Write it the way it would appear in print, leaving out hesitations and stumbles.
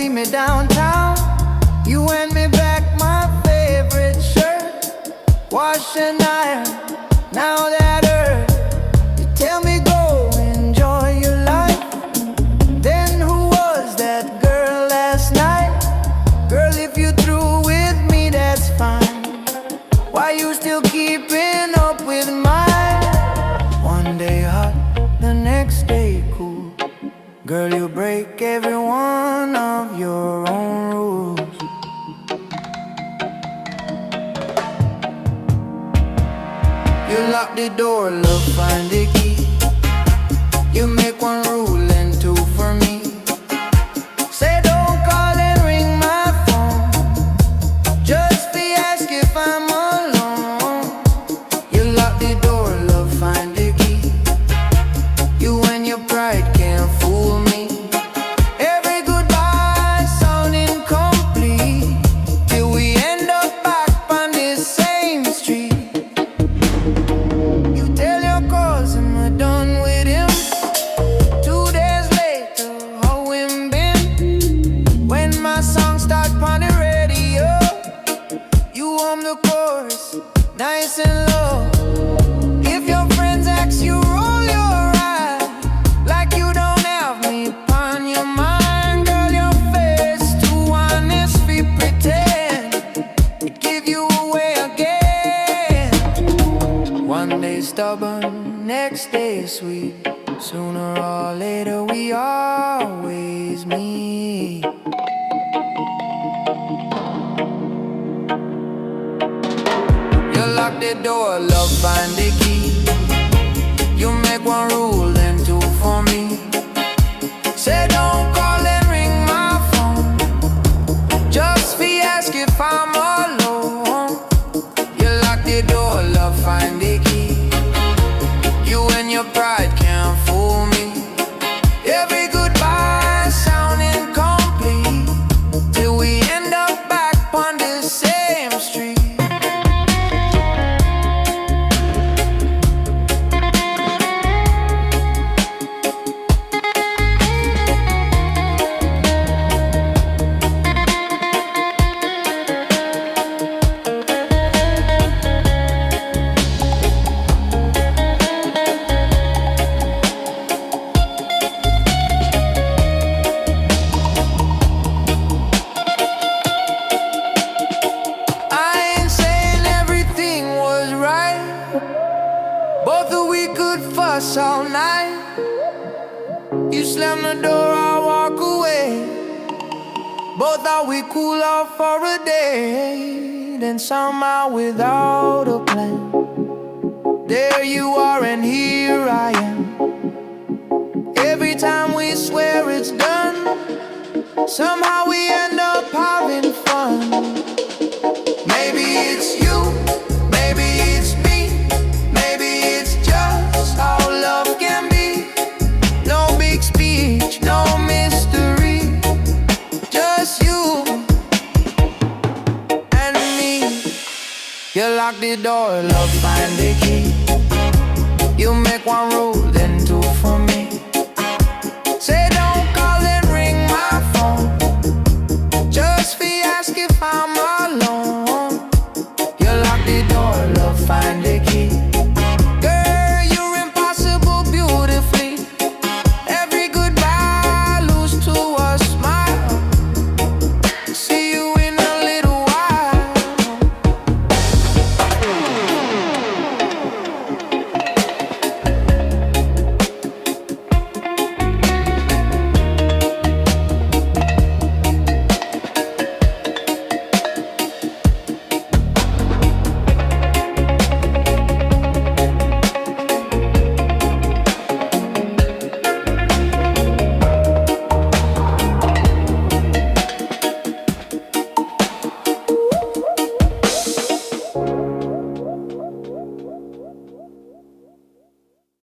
see me downtown, you hand me back my favorite shirt. Wash and iron, now that hurt. You tell me go enjoy your life. Then who was that girl last night? Girl, if you through with me, that's fine. Why you still keeping up with mine? One day hot, the next day cool. Girl, you break every one of your own rules. You lock the door, love, find the key. You make one rule and two for me. Say don't call and ring my phone, just be ask if I'm alone. You lock the door, love, find the key. You and your pride can't fool me. Every goodbye sound incomplete, till we end up back on this same street. You tell your cousin we're done with him. 2 days later, how him been? When my song start on the radio, you on the chorus, nice and low. If your friends ask you, roll your eyes like you don't have me upon your mind. Girl, your face too honest, we pretend it give you away again. One day stubborn, next day sweet. Sooner or later we always meet. You lock the door, love, find the key. You make one rule and two for me. Say don't call and ring my phone, just be ask if I'm alone. You lock the door, love, find the key. You and your pride can't fool me. Every goodbye sound incomplete, till we end up back on the same street. Both of we could fuss all night. You slam the door, I walk away. Both thought we cool off for a day. Then somehow without a plan, there you are and here I am. Every time we swear it's done, somehow we end up having fun. Maybe it's you, maybe it's me, maybe it's just how love can be. No big speech, no mystery, just you and me. You lock the door, love, find the key. You make one rule